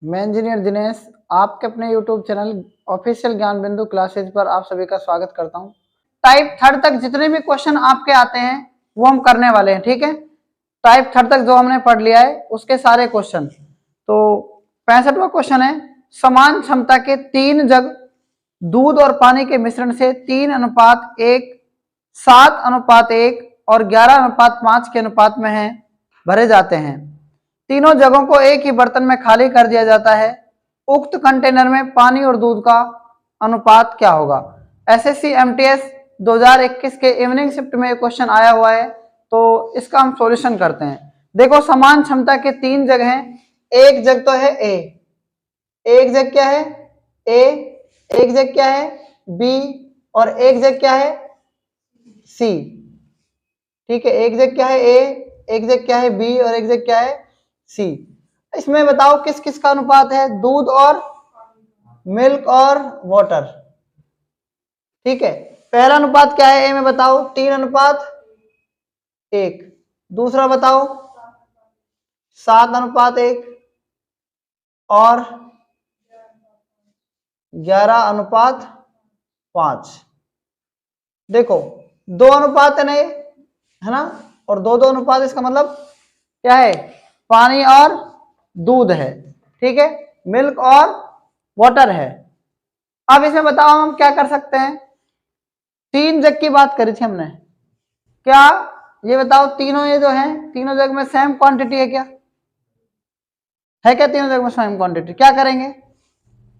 मैं इंजीनियर दिनेश आपके अपने यूट्यूब चैनल ऑफिशियल ज्ञान बिंदु क्लासेज पर आप सभी का स्वागत करता हूं। टाइप थर्ड तक जितने भी क्वेश्चन आपके आते हैं वो हम करने वाले हैं, ठीक है। टाइप थर्ड तक जो हमने पढ़ लिया है उसके सारे क्वेश्चन। तो 65वां क्वेश्चन है, समान क्षमता के 3 जग दूध और पानी के मिश्रण से 3:1, 7:1 और 11:5 के अनुपात में है भरे जाते हैं। तीनों जगहों को एक ही बर्तन में खाली कर दिया जाता है। उक्त कंटेनर में पानी और दूध का अनुपात क्या होगा। एसएससी एमटीएस 2021 के इवनिंग शिफ्ट में क्वेश्चन आया हुआ है, तो इसका हम सॉल्यूशन करते हैं। देखो, समान क्षमता के 3 जग हैं। एक जग तो है ए, एक जग क्या है ए, एक जग क्या है बी और एक जग क्या है सी, ठीक है। एक जग क्या है ए, एक जग क्या है बी और एक जग क्या है सी। इसमें बताओ किस किस का अनुपात है, दूध और मिल्क और वाटर, ठीक है। पहला अनुपात क्या है ए में बताओ, 3:1। दूसरा बताओ 7:1 और 11:5। देखो 2 अनुपात है ना, है ना, और 2-2 अनुपात, इसका मतलब क्या है, पानी और दूध है, ठीक है, मिल्क और वाटर है। अब इसमें बताओ हम क्या कर सकते हैं। 3 जग की बात करी थी हमने, क्या ये बताओ तीनों ये जो है तीनों जग में सेम क्वांटिटी है क्या, है क्या तीनों जग में सेम क्वांटिटी। क्या करेंगे,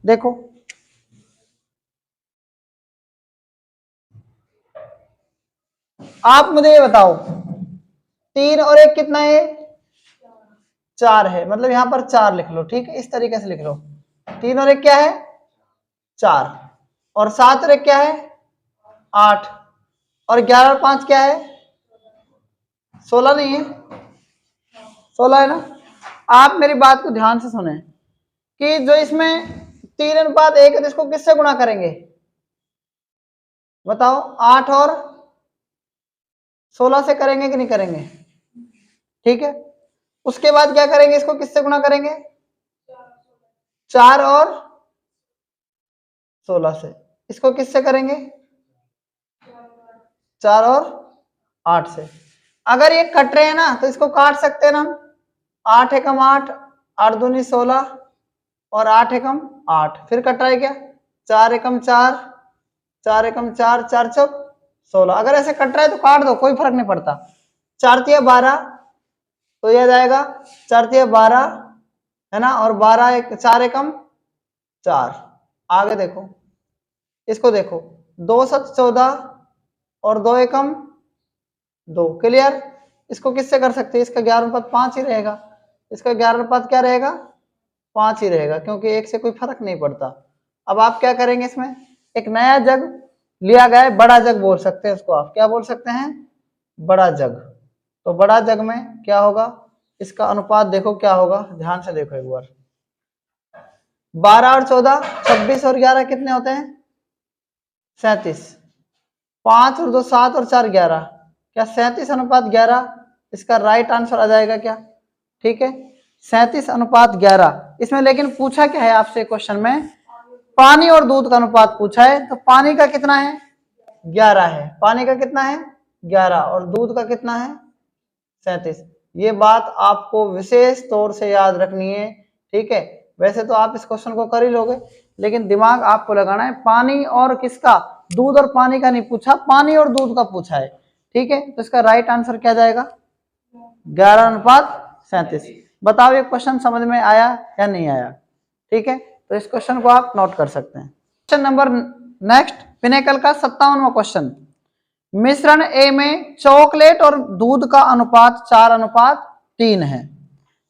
देखो आप मुझे ये बताओ, 3 और 1 कितना है, 4 है, मतलब यहां पर 4 लिख लो, ठीक है, इस तरीके से लिख लो। 3 और 1 क्या है 4 और 7 और 1 क्या है 8 और 11 और 5 क्या है 16, नहीं है 16 है ना। आप मेरी बात को ध्यान से सुने कि जो इसमें 3:1 है तो इसको किससे गुणा करेंगे बताओ, 8 और 16 से करेंगे कि नहीं करेंगे, ठीक है। उसके बाद क्या करेंगे, इसको किससे गुणा करेंगे, 4 और 16 से। इसको किससे करेंगे, 4 और 8 से। अगर ये कट रहे हैं ना तो इसको काट सकते हैं ना हम, 8 एकम 8, 8 दूनी 16 और 8 एकम 8, फिर कट रहा है क्या, 4 एकम 4, 4 एकम 4, 4 चौक 16। अगर ऐसे कट रहा है तो काट दो, कोई फर्क नहीं पड़ता। 4 तिया 12 तो यह जाएगा 4 तिया 12, है ना, और 4 एकम 4। आगे देखो, इसको देखो, 2 7 14 और 2 एकम 2, क्लियर। इसको किससे कर सकते हैं, इसका 11:5 ही रहेगा, इसका 11:5 क्या रहेगा 5 ही रहेगा, क्योंकि 1 से कोई फर्क नहीं पड़ता। अब आप क्या करेंगे, इसमें एक नया जग लिया गया है, बड़ा जग बोल सकते हैं इसको, आप क्या बोल सकते हैं, बड़ा जग। तो बड़ा जग में क्या होगा, इसका अनुपात देखो क्या होगा, ध्यान से देखो एक बार। 12 और 14 26 और 11 कितने होते हैं 37, 5 और 2 7 और 4 11, क्या 37:11 इसका राइट आंसर आ जाएगा क्या, ठीक है, 37:11। इसमें लेकिन पूछा क्या है आपसे क्वेश्चन में, पानी और दूध का अनुपात पूछा है, तो पानी का कितना है 11 है, पानी का कितना है 11 और दूध का कितना है 37। ये बात आपको विशेष तौर से याद रखनी है, ठीक है। वैसे तो आप इस क्वेश्चन को कर ही लोगे, लेकिन दिमाग आपको लगाना है। पानी और किसका, दूध और पानी का नहीं पूछा, पानी और दूध का पूछा है, ठीक है। तो इसका राइट आंसर क्या जाएगा 11:37। बताओ ये क्वेश्चन समझ में आया या नहीं आया, ठीक है। तो इस क्वेश्चन को आप नोट कर सकते हैं। क्वेश्चन नंबर नेक्स्ट, पिनेकल का 57वां क्वेश्चन, मिश्रण ए में चॉकलेट और दूध का अनुपात 4:3 है।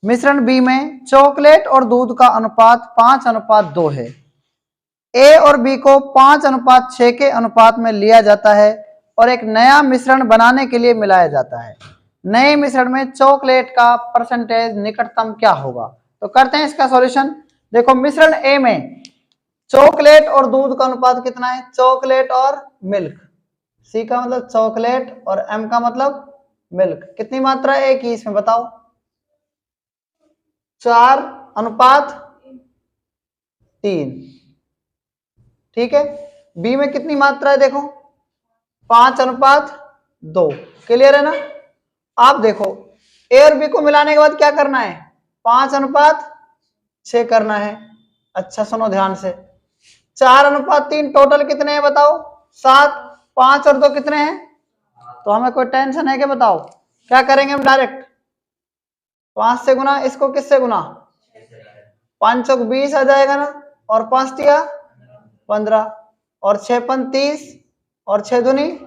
मिश्रण बी में चॉकलेट और दूध का अनुपात 5:2 है। ए और बी को 5:6 के अनुपात में लिया जाता है और एक नया मिश्रण बनाने के लिए मिलाया जाता है। नए मिश्रण में चॉकलेट का परसेंटेज निकटतम क्या होगा। तो करते हैं इसका सॉल्यूशन। देखो, मिश्रण ए में चॉकलेट और दूध का अनुपात कितना है, चॉकलेट और मिल्क, सी का मतलब चॉकलेट और एम का मतलब मिल्क, कितनी मात्रा है की इसमें बताओ, 4:3 3। ठीक है, बी में कितनी मात्रा है देखो 5:2। क्लियर है ना। आप देखो ए और बी को मिलाने के बाद क्या करना है 5:6 करना है। अच्छा सुनो ध्यान से, 4:3 टोटल कितने हैं बताओ 7। 5 और 2 कितने हैं, तो हमें कोई टेंशन है क्या बताओ। क्या करेंगे हम डायरेक्ट 5 से गुना, इसको किससे गुना 5 चौक 20 आ जाएगा ना, और 5 तिया 15, और 6 पंच 30, और 6 दूनी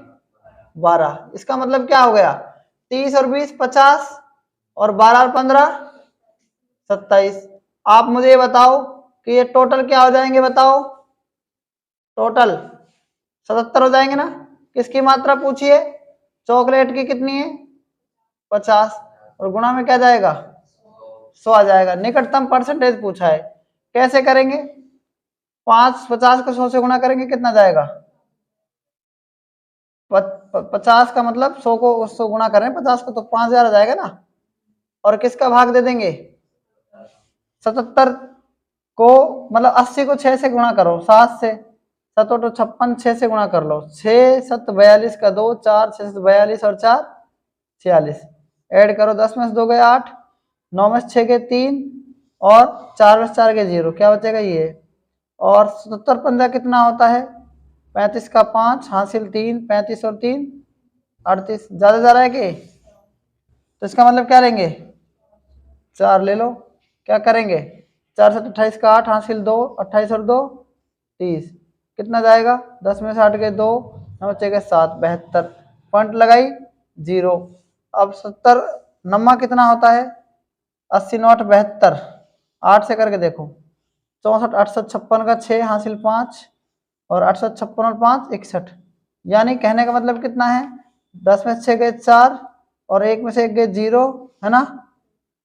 12। इसका मतलब क्या हो गया 30 और 20 50, और 12 और 15 27। आप मुझे ये बताओ कि ये टोटल क्या हो जाएंगे बताओ, टोटल 77 हो जाएंगे ना। किसकी मात्रा पूछिए, चॉकलेट की कितनी है 50, और गुणा में क्या जाएगा 100 आ जाएगा। निकटतम परसेंटेज पूछा है, कैसे करेंगे 50 को 100 से गुणा करेंगे कितना जाएगा 50 का मतलब 100 को 100 गुणा करें 50 को तो 5000 आ जाएगा ना, और किसका भाग दे देंगे 77 को, मतलब 80 को 6 से गुणा करो 7 से, 7 तो 56, 6 से गुणा कर लो 6 7 42 का 2 4 6 42 और 4 46, ऐड करो 10 में से 2 गए 8, 9 में से 6 गए 3, और 4 में से 4 गए 0, क्या बचेगा ये। और 77 पंजा कितना होता है 35 का 5 हासिल 3, 35 और 3 38, ज्यादा जा रहा है कि, तो इसका मतलब क्या लेंगे 4 ले लो। क्या करेंगे 4 से 28 का 8 हासिल 2, 28 और 2 30, कितना जाएगा 10 में से 8 गए 2, 9 बचेगा 7 72, पॉइंट लगाई 0। अब 70 नम्मा कितना होता है 80 9 72, 8 से करके देखो 64 856 का 6 हासिल 5, और 856 और 5 61, यानी कहने का मतलब कितना है 10 में से 6 गए 4, और 1 में से 1 गए 0 है ना,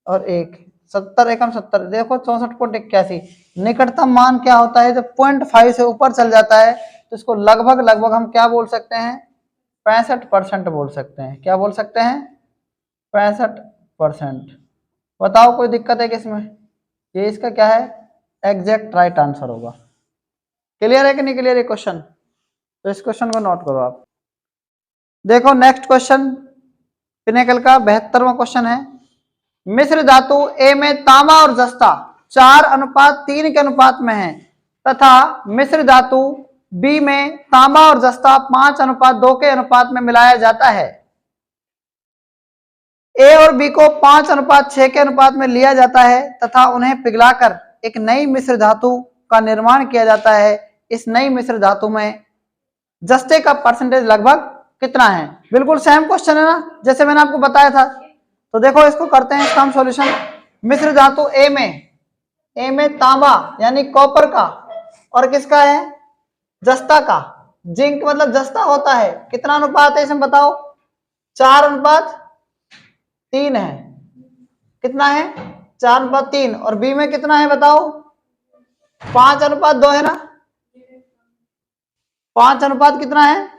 और 1 70 एकम 70, देखो 64.81। निकटतम मान क्या होता है जब 0.5 से ऊपर चल जाता है तो इसको लगभग हम क्या बोल सकते हैं 65% बोल सकते हैं। क्या बोल सकते हैं 65%। बताओ कोई दिक्कत है किसमें, ये इसका क्या है एग्जैक्ट राइट आंसर होगा। क्लियर है कि नहीं क्लियर है क्वेश्चन, तो इस क्वेश्चन को नोट करो आप। देखो नेक्स्ट क्वेश्चन पिनेकल का 72वां क्वेश्चन है, मिश्र धातु ए में तांबा और जस्ता 4:3 के अनुपात में है तथा मिश्र धातु बी में तांबा और जस्ता 5:2 के अनुपात में मिलाया जाता है। ए और बी को 5:6 के अनुपात में लिया जाता है तथा उन्हें पिघलाकर एक नई मिश्र धातु का निर्माण किया जाता है। इस नई मिश्र धातु में जस्ते का परसेंटेज लगभग कितना है। बिल्कुल सेम क्वेश्चन है ना जैसे मैंने आपको बताया था। तो देखो इसको करते हैं इसका हम सॉल्यूशन। मिश्र धातु ए में तांबा यानी कॉपर का, और किसका है जस्ता का, जिंक मतलब जस्ता होता है। कितना अनुपात है इसमें बताओ 4:3 है। कितना है 4:3, और बी में कितना है बताओ 5:2 है ना। 5 अनुपात कितना है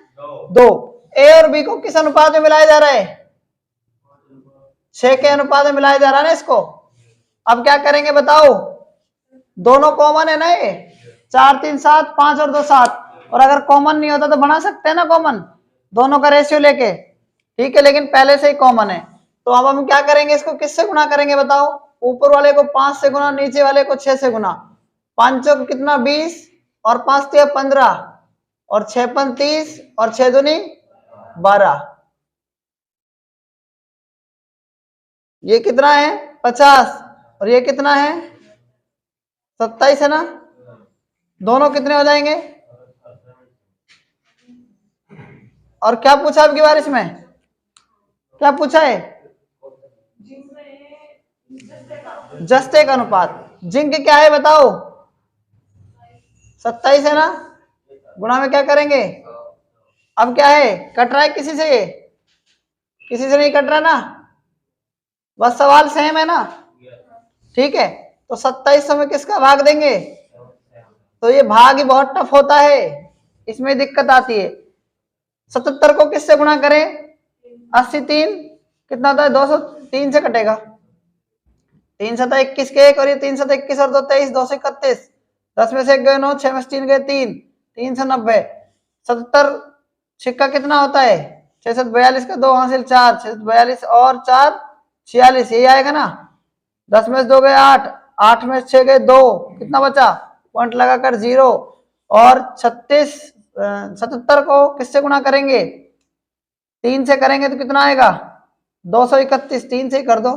2। ए और बी को किस अनुपात में मिलाया जा रहा है 6 के अनुपात में मिलाया जा रहा है ना इसको। अब क्या करेंगे बताओ, दोनों कॉमन है ना, ये 4 3 7 5 और 2 7, और अगर कॉमन नहीं होता तो बना सकते हैं ना कॉमन, दोनों का रेशियो लेके, ठीक है। लेकिन पहले से ही कॉमन है, तो अब हम क्या करेंगे इसको किससे गुना करेंगे बताओ, ऊपर वाले को 5 से गुना, नीचे वाले को 6 से गुना। 5 चौक कितना 20, और 5 तिया 15, और 6 पंच 30, और 6 दूनी 12। ये कितना है 50, और ये कितना है 27 है ना। दोनों कितने हो जाएंगे, और क्या पूछा आपकी बार इसमें, क्या पूछा है जस्ते का अनुपात। जिंक क्या है बताओ 27 है ना, गुणा में क्या करेंगे। अब क्या है कट रहा है किसी से, ये किसी से नहीं कट रहा ना, बस सवाल सेम है ना, ठीक है। तो 2700 में किसका भाग देंगे, तो ये भाग ही बहुत टफ होता है, इसमें दिक्कत आती है। 77 को किससे गुणा करें 83, कितना होता है 203 से कटेगा, 3 7 21 के 1, और ये 3 7 21 और 2 23, 231, 10 में से 1 गए 9, 6 में से 3 गए 3, 3 से 90, 77 सिक्का कितना होता है 6 से 42 का 2 हासिल 4, 6 से 42 और 4 46, यही आएगा ना। 10 में से 2 गए 8, 8 में से 6 गए 2, कितना बचा, पॉइंट लगाकर 0। और 77 को किससे गुणा करेंगे, 3 से करेंगे तो कितना आएगा 231, 3 से ही कर दो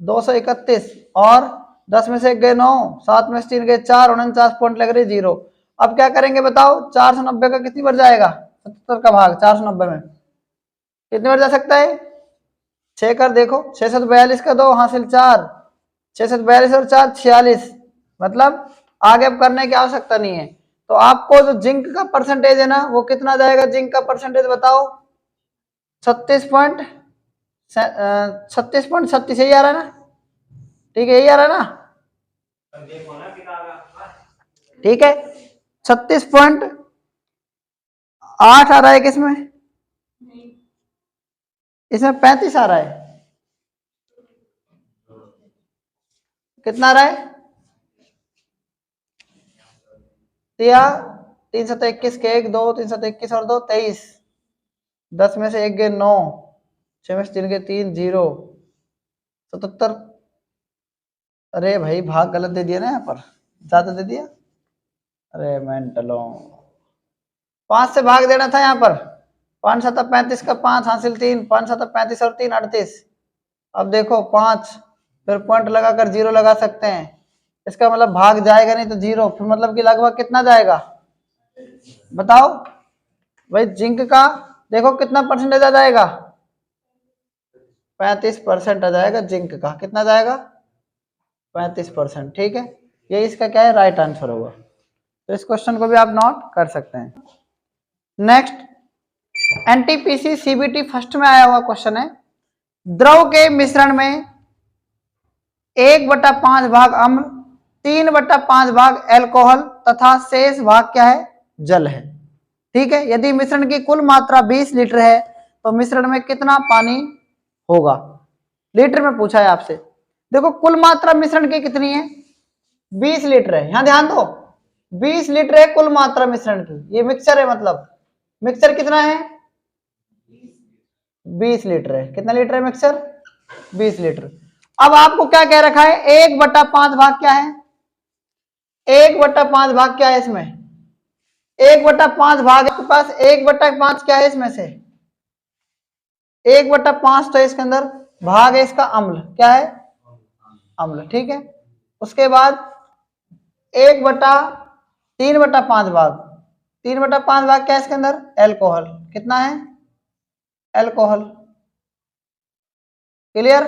231। और 10 में से 1 गए 9, 7 में से 3 गए 4, 49 पॉइंट लग रही 0। अब क्या करेंगे बताओ, 490 का कितनी बार जाएगा, 77 का भाग 490 में कितनी बार जा सकता है, 6 कर देखो, 6 से 42 का 2 हासिल 4, 6 से 42 और 4 46, मतलब आगे अब करने की आवश्यकता नहीं है। तो आपको जो जिंक का परसेंटेज है ना वो कितना जाएगा, जिंक का परसेंटेज बताओ 36.36 यही आ रहा है ना, ठीक है यही आ रहा है ना, ठीक है 36.8 आ रहा है किसमें, इसमें 35 आ रहा है, कितना आ रहा है, 3 7 21 के 1 2, 3 7 21 और 2 23, 10 में से 1 गए 9, 6 में से 3 गए 3 0, 77। अरे भाई भाग गलत दे दिया ना, यहाँ पर ज्यादा दे दिया, अरे मेंटलो 5 से भाग देना था यहाँ पर, 5 7 35 का 5 हासिल 3, 5 7 35 और 3 38। अब देखो 5 फिर पॉइंट लगाकर 0 लगा सकते हैं, इसका मतलब भाग जाएगा नहीं तो 0, फिर मतलब कि लगभग कितना जाएगा बताओ भाई, जिंक का देखो कितना परसेंटेज आ जाएगा, 35% आ जाएगा जिंक का, कितना जाएगा 35%, ठीक है ये इसका क्या है राइट आंसर होगा। तो इस क्वेश्चन को भी आप नोट कर सकते हैं। नेक्स्ट एनटीपीसी सीबीटी फर्स्ट में आया हुआ क्वेश्चन है, द्रव के मिश्रण में 1/5 भाग अम्ल, 3/5 भाग एल्कोहल तथा शेष भाग क्या है जल है, ठीक है। यदि मिश्रण की कुल मात्रा 20 लीटर है तो मिश्रण में कितना पानी होगा, लीटर में पूछा है आपसे। देखो कुल मात्रा मिश्रण की कितनी है 20 लीटर है, यहां ध्यान दो 20 लीटर है कुल मात्रा मिश्रण की, ये मिक्सचर है, मतलब मिक्सचर कितना है 20 लीटर है, कितना लीटर है मिक्सचर 20 लीटर। अब आपको क्या कह रखा है 1/5 भाग क्या है, 1/5 भाग क्या है इसमें, 1/5 भाग आपके पास 1/5 क्या है इसमें से 1/5 तो इसके अंदर भाग है इसका अम्ल, क्या है अम्ल, ठीक है। उसके बाद 3/5 भाग, 3/5 भाग क्या है इसके अंदर एल्कोहल, कितना है एल्कोहल, क्लियर।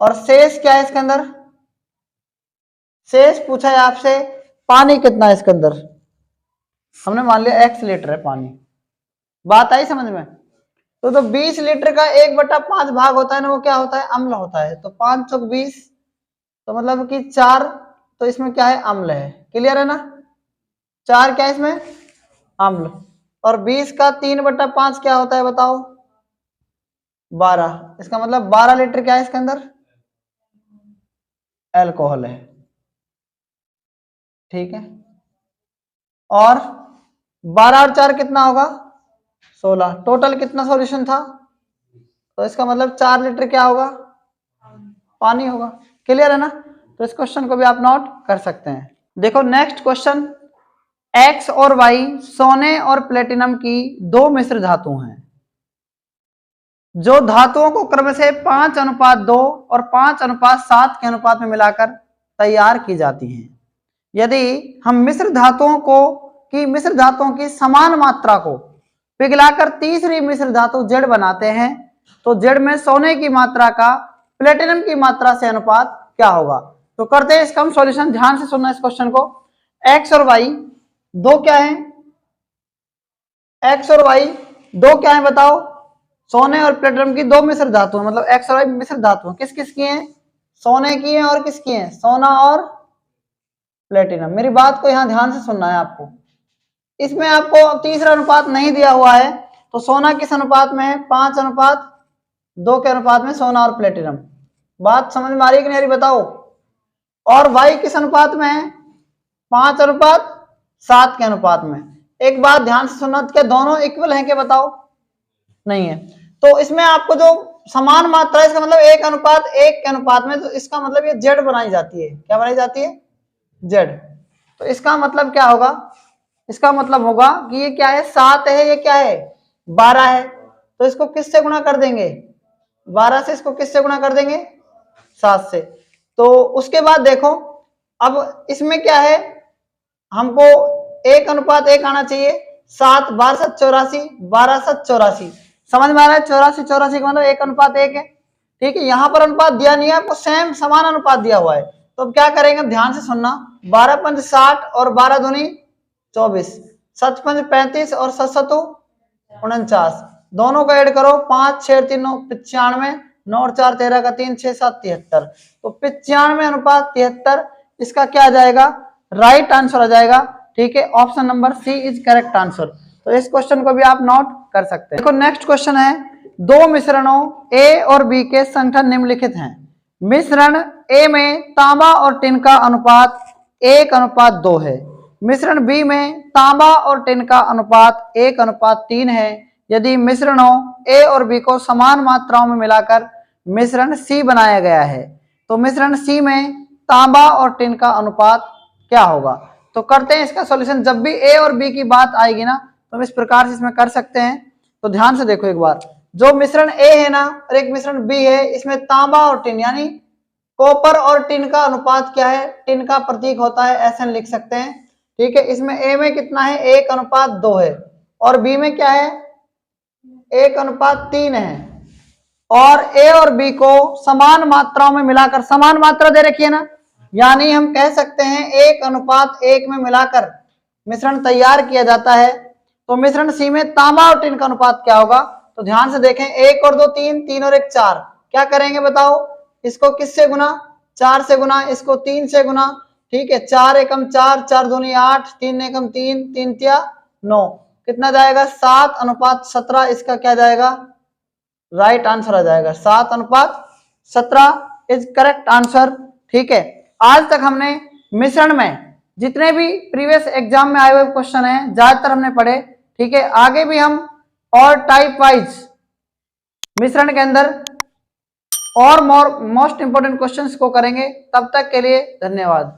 और शेष क्या है इसके अंदर, शेष पूछा है आपसे पानी कितना है इसके अंदर, हमने मान लिया x लीटर है पानी, बात आई समझ में। तो 20 लीटर का 1/5 भाग होता है ना वो क्या होता है अम्ल होता है, तो 5 चौक 20 तो मतलब कि 4, तो इसमें क्या है अम्ल है, क्लियर है ना, 4 क्या है इसमें अम्ल। और 20 का 3/5 क्या होता है बताओ 12, इसका मतलब 12 लीटर क्या है इसके अंदर एल्कोहल है, ठीक है। और 12 और 4 कितना होगा 16, टोटल कितना सॉल्यूशन था, तो इसका मतलब 4 लीटर क्या होगा पानी होगा, क्लियर है ना। तो इस क्वेश्चन को भी आप नोट कर सकते हैं। देखो नेक्स्ट क्वेश्चन, एक्स और वाई सोने और प्लेटिनम की दो मिश्र धातु हैं जो धातुओं को क्रम से 5:2 और 5:7 के अनुपात में मिलाकर तैयार की जाती हैं। यदि हम मिश्र धातुओं की समान मात्रा को पिघलाकर तीसरी मिश्र धातु जेड बनाते हैं तो जेड में सोने की मात्रा का प्लेटिनम की मात्रा से अनुपात क्या होगा। तो करते हैं इसका हम सॉल्यूशन, ध्यान से सुनना इस क्वेश्चन को। एक्स और वाई दो क्या है, एक्स और वाई दो क्या है बताओ, सोने और प्लेटिनम की दो मिश्र धातु है, मतलब एक्स और वाई मिश्र धातु किस किस की हैं, सोने की है और किसकी है, सोना और प्लेटिनम। मेरी बात को यहां ध्यान से सुनना है आपको, इसमें आपको तीसरा अनुपात नहीं दिया हुआ है, तो सोना किस अनुपात में है 5:2 के अनुपात में सोना और प्लेटिनम, बात समझ में आ रही कि नहीं आ रही बताओ। और वाई किस अनुपात में है 5:7 के अनुपात में। एक बात ध्यान से सुनना, क्या दोनों इक्वल हैं क्या बताओ? नहीं है। तो इसमें आपको जो समान मात्रा है इसका मतलब 1:1 के अनुपात में, तो इसका मतलब ये जेड बनाई जाती है। क्या बनाई जाती है? जेड। तो इसका मतलब क्या होगा? इसका मतलब होगा कि ये क्या है? 7 है, ये क्या है? 12 है। तो इसको किससे गुणा कर देंगे? 12 से। इसको किससे गुणा कर देंगे? 7 से। तो उसके बाद देखो, अब इसमें क्या है, हमको 1:1 आना चाहिए। 7 12 7 84, 12 7 84। समझ में आ रहा है? 84 84 का मतलब 1:1 है। ठीक है, यहां पर अनुपात दिया नहीं है आपको, सेम समान अनुपात दिया हुआ है। तो अब क्या करेंगे, ध्यान से सुनना। 12 पंच 60 और 12 दूनी 24, 7 पंच 35 और 7 सतु 49। दोनों को ऐड करो, 5 6 3 9 95, 9 और 4 13 का 3 6 7 73। तो 95:73 इसका क्या आ जाएगा? राइट आंसर आ जाएगा। ठीक है, option number C is correct answer. तो इस क्वेश्चन को भी आप नोट कर सकते हैं। देखो नेक्स्ट क्वेश्चन है, दो मिश्रणों ए और बी के संगठन निम्नलिखित हैं। मिश्रण ए में तांबा और टिन का अनुपात 1:2 है। मिश्रण बी में तांबा और टिन का अनुपात 1:3 है। यदि मिश्रणों ए और बी को समान मात्राओं में मिलाकर मिश्रण सी बनाया गया है, तो मिश्रण सी में तांबा और टिन का अनुपात क्या होगा? तो करते हैं इसका सॉल्यूशन। जब भी ए और बी की बात आएगी ना, तो हम इस प्रकार से इसमें कर सकते हैं। तो ध्यान से देखो एक बार, जो मिश्रण ए है ना और एक मिश्रण बी है, इसमें तांबा और टिन यानी कॉपर और टिन का अनुपात क्या है? टिन का प्रतीक होता है, ऐसे लिख सकते हैं। ठीक है, इसमें ए में कितना है? 1:2 है। और बी में क्या है? 1:3 है। और ए और बी को समान मात्राओं में मिलाकर, समान मात्रा दे रखी है ना, यानी हम कह सकते हैं 1:1 में मिलाकर मिश्रण तैयार किया जाता है। तो मिश्रण सी में तांबा और टिन का अनुपात क्या होगा? तो ध्यान से देखें, 1 और 2 3, 3 और 1 4। क्या करेंगे बताओ? इसको किससे गुना? 4 से गुना, इसको 3 से गुना। ठीक है, 4 एकम 4, 4 दूनी 8, 3 एकम 3, 3 तिया 9। कितना जाएगा? 7:17 इसका क्या जाएगा? राइट आंसर आ जाएगा। 7:17 इज करेक्ट आंसर। ठीक है, आज तक हमने मिश्रण में जितने भी प्रीवियस एग्जाम में आए हुए क्वेश्चन हैं ज्यादातर हमने पढ़े। ठीक है, आगे भी हम और टाइप वाइज मिश्रण के अंदर और मोस्ट इंपोर्टेंट क्वेश्चंस को करेंगे। तब तक के लिए धन्यवाद।